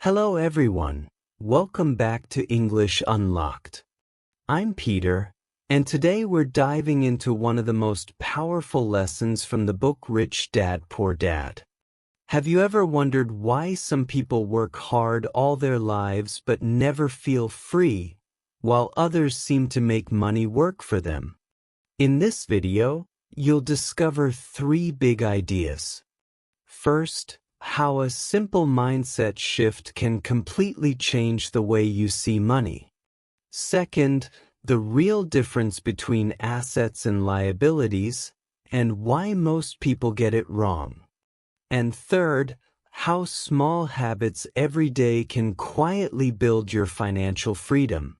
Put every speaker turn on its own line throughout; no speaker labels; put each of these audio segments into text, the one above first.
Hello everyone, welcome back to English Unlocked. I'm Peter, and today we're diving into one of the most powerful lessons from the book Rich Dad, Poor Dad. Have you ever wondered why some people work hard all their lives but never feel free, while others seem to make money work for them? In this video, you'll discover 3 big ideas. First, how a simple mindset shift can completely change the way you see money. Second, the real difference between assets and liabilities, and why most people get it wrong. And third, how small habits every day can quietly build your financial freedom.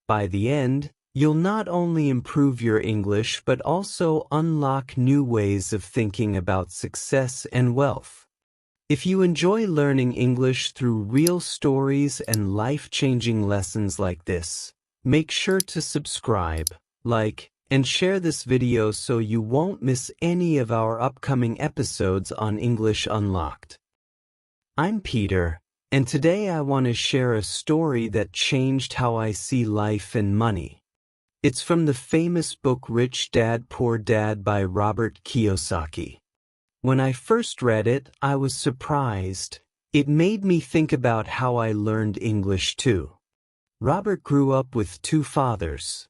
By the end, you'll not only improve your English but also unlock new ways of thinking about success and wealth. If you enjoy learning English through real stories and life-changing lessons like this, make sure to subscribe, like, and share this video so you won't miss any of our upcoming episodes on English Unlocked. I'm Peter, and today I want to share a story that changed how I see life and money. It's from the famous book Rich Dad, Poor Dad by Robert Kiyosaki. When I first read it, I was surprised. It made me think about how I learned English too. Robert grew up with 2 fathers.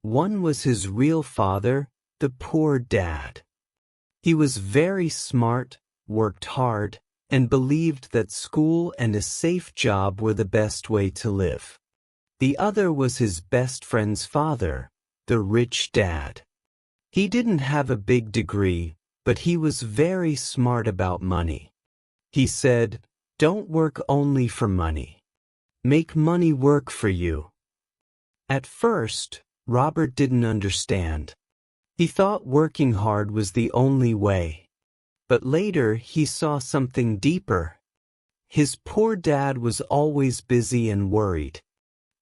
One was his real father, the poor dad. He was very smart, worked hard, and believed that school and a safe job were the best way to live. The other was his best friend's father, the rich dad. He didn't have a big degree, but he was very smart about money. He said, "Don't work only for money. Make money work for you." At first, Robert didn't understand. He thought working hard was the only way. But later he saw something deeper. His poor dad was always busy and worried.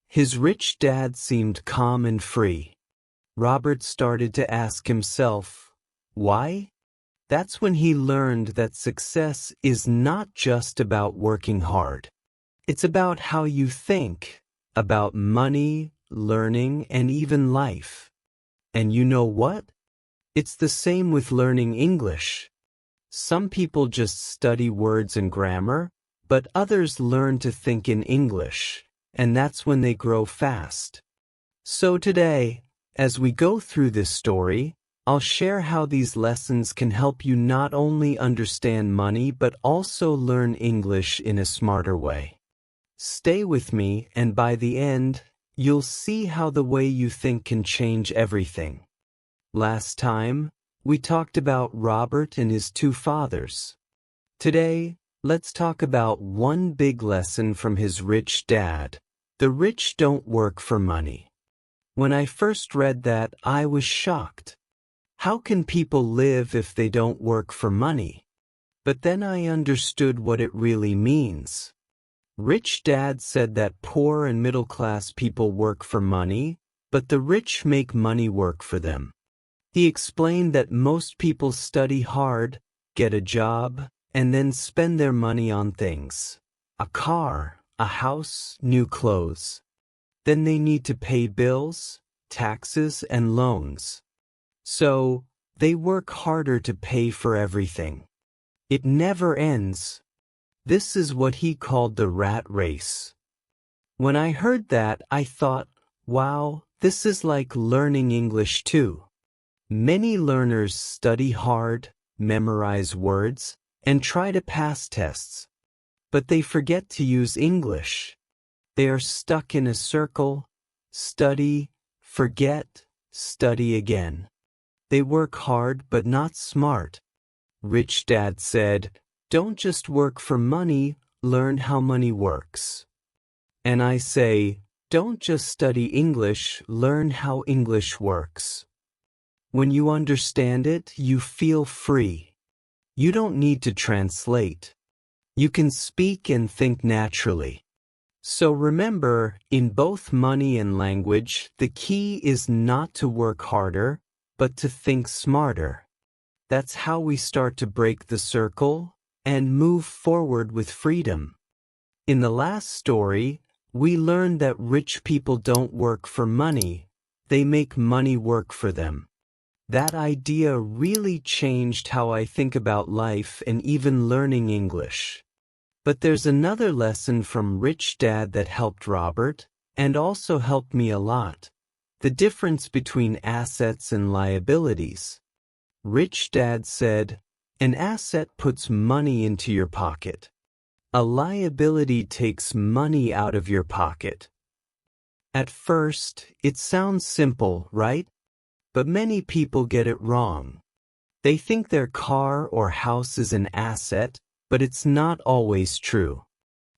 His rich dad seemed calm and free. Robert started to ask himself, why? That's when he learned that success is not just about working hard. It's about how you think, about money, learning, and even life. And you know what? It's the same with learning English. Some people just study words and grammar, but others learn to think in English, and that's when they grow fast. So today, as we go through this story, I'll share how these lessons can help you not only understand money but also learn English in a smarter way. Stay with me, and by the end, you'll see how the way you think can change everything. Last time, we talked about Robert and his 2 fathers. Today, let's talk about one big lesson from his rich dad. The rich don't work for money. When I first read that, I was shocked. How can people live if they don't work for money? But then I understood what it really means. Rich Dad said that poor and middle-class people work for money, but the rich make money work for them. He explained that most people study hard, get a job, and then spend their money on things. A car, a house, new clothes. Then they need to pay bills, taxes, and loans. So, they work harder to pay for everything. It never ends. This is what he called the rat race. When I heard that, I thought, wow, this is like learning English too. Many learners study hard, memorize words, and try to pass tests. But they forget to use English. They are stuck in a circle, study, forget, study again. They work hard but not smart. Rich Dad said, don't just work for money, learn how money works. And I say, don't just study English, learn how English works. When you understand it, you feel free. You don't need to translate. You can speak and think naturally. So remember, in both money and language, the key is not to work harder, but to think smarter. That's how we start to break the circle and move forward with freedom. In the last story, we learned that rich people don't work for money, they make money work for them. That idea really changed how I think about life and even learning English. But there's another lesson from Rich Dad that helped Robert, and also helped me a lot. The difference between assets and liabilities. Rich Dad said, an asset puts money into your pocket. A liability takes money out of your pocket. At first, it sounds simple, right? But many people get it wrong. They think their car or house is an asset, but it's not always true.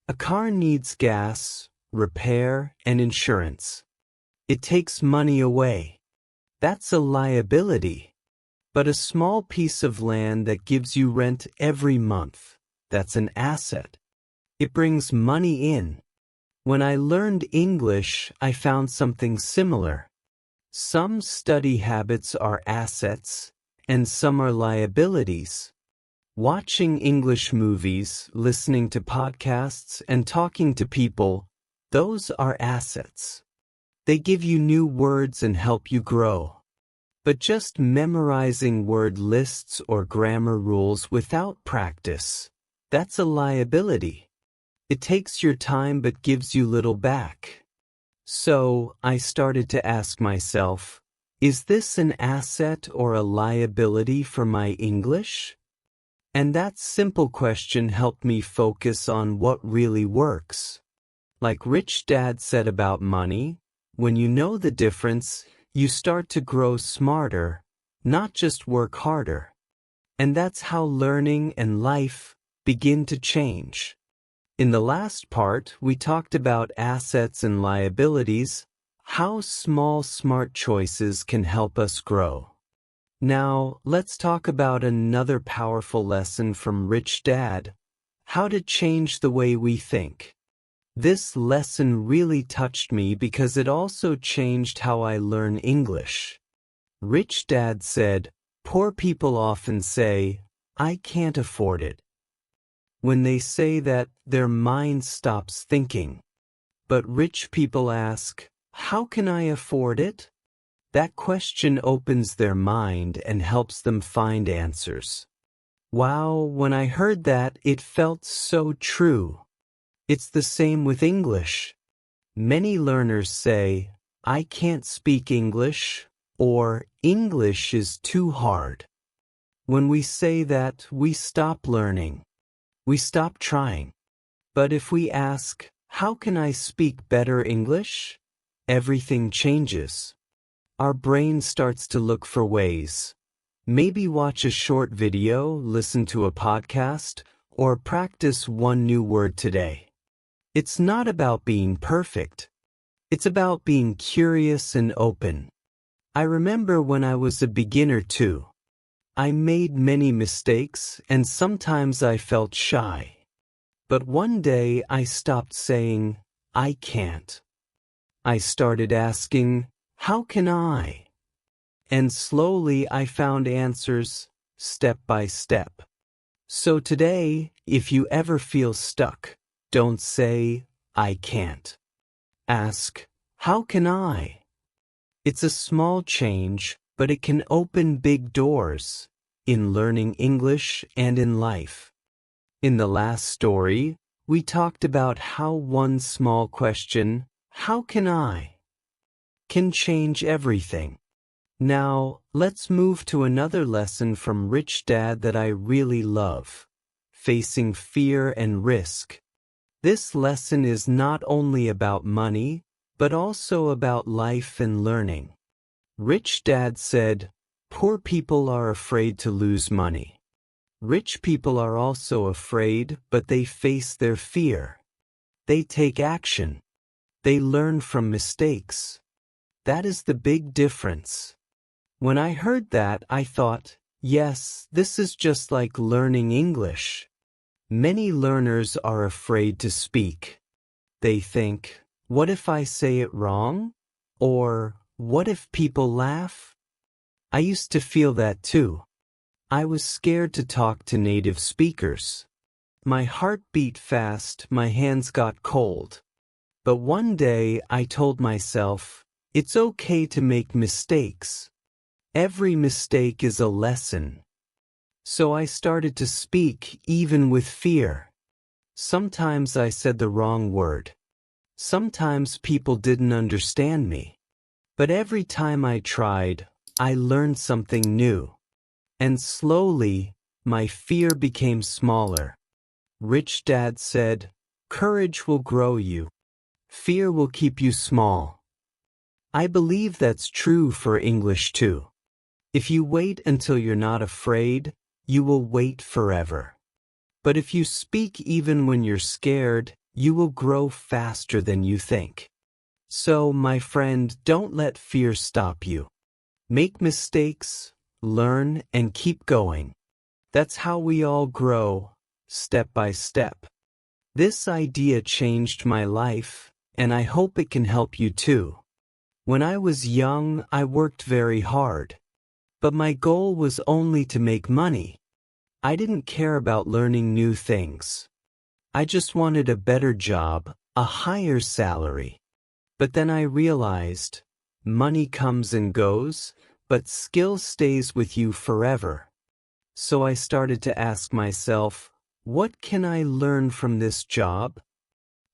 A car needs gas, repair, and insurance. It takes money away. That's a liability. But a small piece of land that gives you rent every month, that's an asset. It brings money in. When I learned English, I found something similar. Some study habits are assets, and some are liabilities. Watching English movies, listening to podcasts, and talking to people, those are assets. They give you new words and help you grow. But just memorizing word lists or grammar rules without practice, that's a liability. It takes your time but gives you little back. So, I started to ask myself, is this an asset or a liability for my English? And that simple question helped me focus on what really works. Like Rich Dad said about money, when you know the difference, you start to grow smarter, not just work harder. And that's how learning and life begin to change. In the last part, we talked about assets and liabilities, how small, smart choices can help us grow. Now, let's talk about another powerful lesson from Rich Dad, how to change the way we think. This lesson really touched me because it also changed how I learn English. Rich Dad said, poor people often say, I can't afford it. When they say that, their mind stops thinking. But rich people ask, how can I afford it? That question opens their mind and helps them find answers. Wow, when I heard that, it felt so true. It's the same with English. Many learners say, I can't speak English, or English is too hard. When we say that, we stop learning. We stop trying. But if we ask, how can I speak better English? Everything changes. Our brain starts to look for ways. Maybe watch a short video, listen to a podcast, or practice one new word today. It's not about being perfect. It's about being curious and open. I remember when I was a beginner too. I made many mistakes and sometimes I felt shy. But one day I stopped saying, I can't. I started asking, how can I? And slowly I found answers, step by step. So today, if you ever feel stuck, don't say, I can't. Ask, how can I? It's a small change, but it can open big doors in learning English and in life. In the last story, we talked about how one small question, how can I, can change everything. Now, let's move to another lesson from Rich Dad that I really love, facing fear and risk. This lesson is not only about money, but also about life and learning. Rich Dad said, poor people are afraid to lose money. Rich people are also afraid, but they face their fear. They take action. They learn from mistakes. That is the big difference. When I heard that, I thought, yes, this is just like learning English. Many learners are afraid to speak. They think, what if I say it wrong? Or, what if people laugh? I used to feel that too. I was scared to talk to native speakers. My heart beat fast, my hands got cold. But one day I told myself, it's okay to make mistakes. Every mistake is a lesson. So I started to speak even with fear. Sometimes I said the wrong word. Sometimes people didn't understand me. But every time I tried, I learned something new. And slowly, my fear became smaller. Rich Dad said, courage will grow you. Fear will keep you small. I believe that's true for English too. If you wait until you're not afraid, you will wait forever. But if you speak even when you're scared, you will grow faster than you think. So, my friend, don't let fear stop you. Make mistakes, learn, and keep going. That's how we all grow, step by step. This idea changed my life, and I hope it can help you too. When I was young, I worked very hard. But my goal was only to make money. I didn't care about learning new things. I just wanted a better job, a higher salary. But then I realized, money comes and goes, but skill stays with you forever. So I started to ask myself, what can I learn from this job?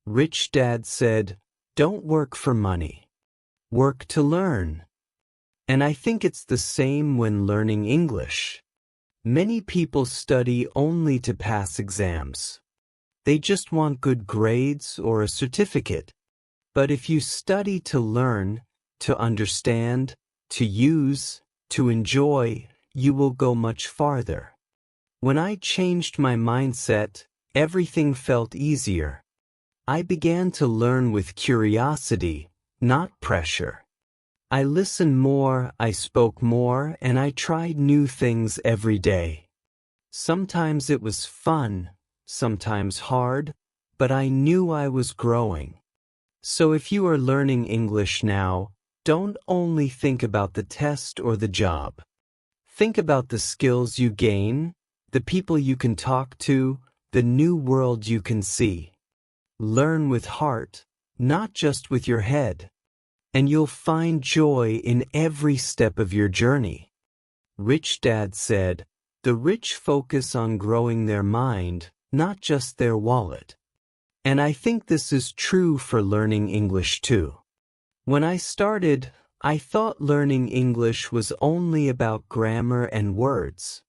Rich Dad said, don't work for money. Work to learn. And I think it's the same when learning English. Many people study only to pass exams. They just want good grades or a certificate. But if you study to learn, to understand, to use, to enjoy, you will go much farther. When I changed my mindset, everything felt easier. I began to learn with curiosity, not pressure. I listened more, I spoke more, and I tried new things every day. Sometimes it was fun, sometimes hard, but I knew I was growing. So if you are learning English now, don't only think about the test or the job. Think about the skills you gain, the people you can talk to, the new world you can see. Learn with heart, not just with your head. And you'll find joy in every step of your journey. Rich Dad said, the rich focus on growing their mind, not just their wallet. And I think this is true for learning English too. When I started, I thought learning English was only about grammar and words.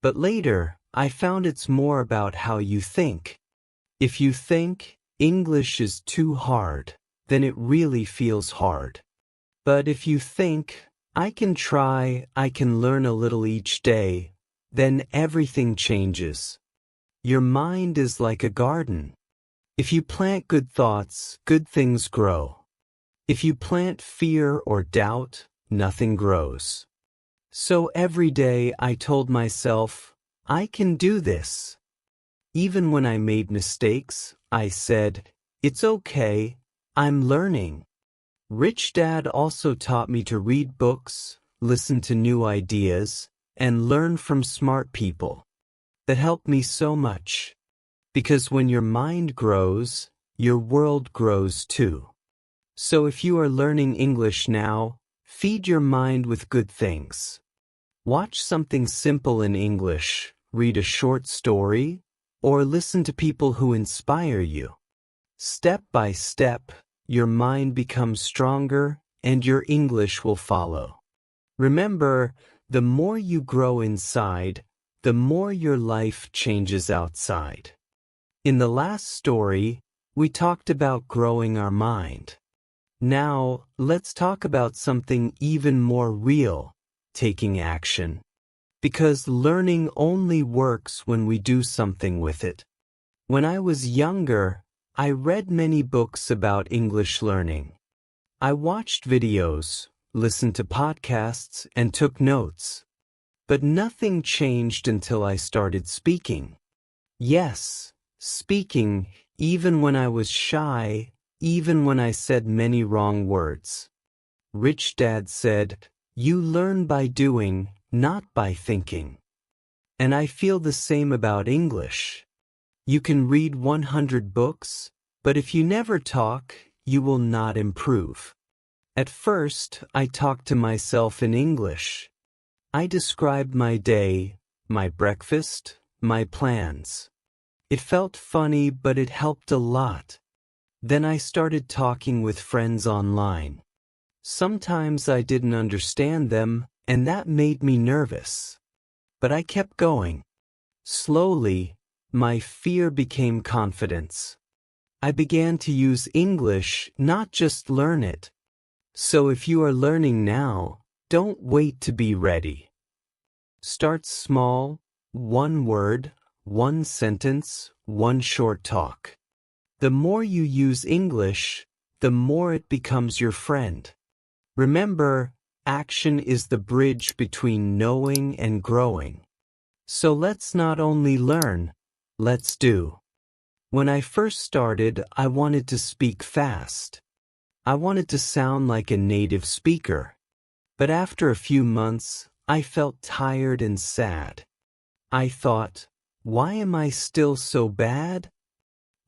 But later, I found it's more about how you think. If you think English is too hard, then it really feels hard. But if you think, I can try, I can learn a little each day, then everything changes. Your mind is like a garden. If you plant good thoughts, good things grow. If you plant fear or doubt, nothing grows. So every day I told myself, I can do this. Even when I made mistakes, I said, it's okay, I'm learning. Rich Dad also taught me to read books, listen to new ideas, and learn from smart people. That helped me so much. Because when your mind grows, your world grows too. So if you are learning English now, feed your mind with good things. Watch something simple in English, read a short story, or listen to people who inspire you. Step by step, your mind becomes stronger and your English will follow. Remember, the more you grow inside, the more your life changes outside. In the last story, we talked about growing our mind. Now, let's talk about something even more real, taking action. Because learning only works when we do something with it. When I was younger, I read many books about English learning. I watched videos, listened to podcasts, and took notes. But nothing changed until I started speaking. Yes, speaking, even when I was shy, even when I said many wrong words. Rich Dad said, you learn by doing, not by thinking. And I feel the same about English. You can read 100 books, but if you never talk, you will not improve. At first, I talked to myself in English. I described my day, my breakfast, my plans. It felt funny, but it helped a lot. Then I started talking with friends online. Sometimes I didn't understand them, and that made me nervous. But I kept going. Slowly, my fear became confidence. I began to use English, not just learn it. So if you are learning now, don't wait to be ready. Start small, one word, one sentence, one short talk. The more you use English, the more it becomes your friend. Remember, action is the bridge between knowing and growing. So let's not only learn, let's do. When I first started, I wanted to speak fast. I wanted to sound like a native speaker. But after a few months, I felt tired and sad. I thought, why am I still so bad?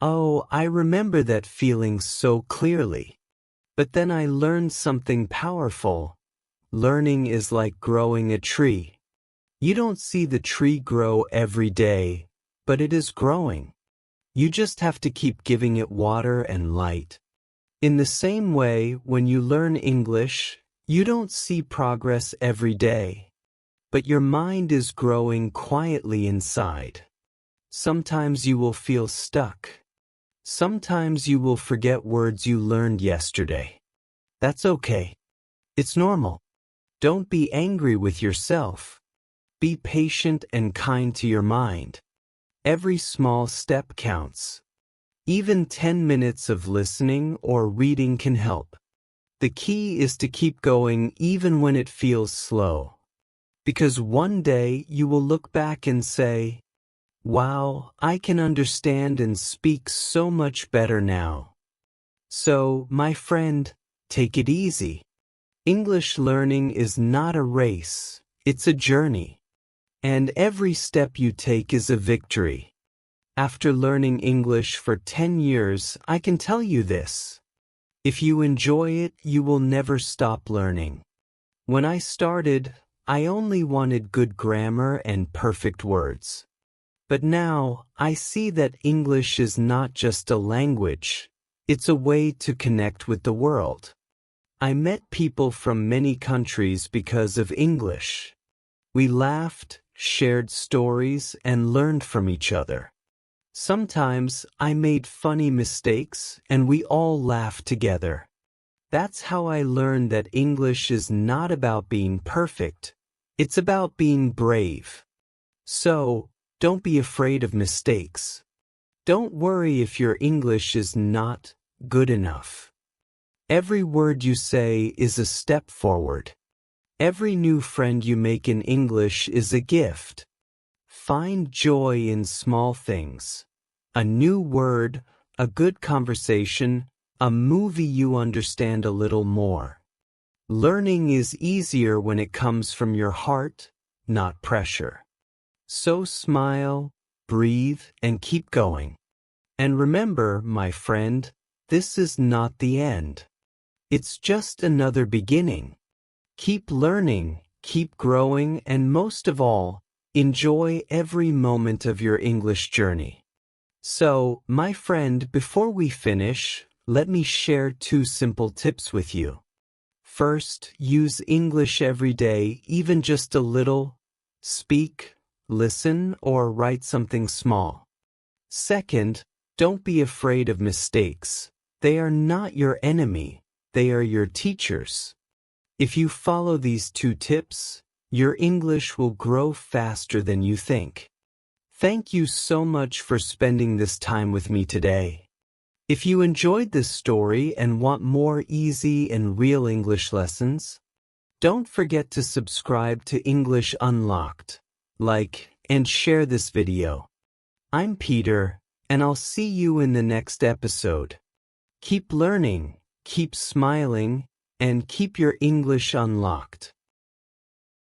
Oh, I remember that feeling so clearly. But then I learned something powerful. Learning is like growing a tree. You don't see the tree grow every day, but it is growing. You just have to keep giving it water and light. In the same way, when you learn English, you don't see progress every day, but your mind is growing quietly inside. Sometimes you will feel stuck. Sometimes you will forget words you learned yesterday. That's okay. It's normal. Don't be angry with yourself. Be patient and kind to your mind. Every small step counts. Even 10 minutes of listening or reading can help. The key is to keep going even when it feels slow. Because one day you will look back and say, wow, I can understand and speak so much better now. So, my friend, take it easy. English learning is not a race, it's a journey. And every step you take is a victory. After learning English for 10 years, I can tell you this. If you enjoy it, you will never stop learning. When I started, I only wanted good grammar and perfect words. But now, I see that English is not just a language, it's a way to connect with the world. I met people from many countries because of English. We laughed, shared stories, and learned from each other. Sometimes I made funny mistakes and we all laughed together. That's how I learned that English is not about being perfect, it's about being brave. So, don't be afraid of mistakes. Don't worry if your English is not good enough. Every word you say is a step forward. Every new friend you make in English is a gift. Find joy in small things. A new word, a good conversation, a movie you understand a little more. Learning is easier when it comes from your heart, not pressure. So smile, breathe, and keep going. And remember, my friend, this is not the end. It's just another beginning. Keep learning, keep growing, and most of all, enjoy every moment of your English journey. So, my friend, before we finish, let me share 2 simple tips with you. First, use English every day, even just a little. Speak, listen, or write something small. Second, don't be afraid of mistakes. They are not your enemy, they are your teachers. If you follow these 2 tips, your English will grow faster than you think. Thank you so much for spending this time with me today. If you enjoyed this story and want more easy and real English lessons, don't forget to subscribe to English Unlocked, like, and share this video. I'm Peter, and I'll see you in the next episode. Keep learning, keep smiling, and keep your English unlocked.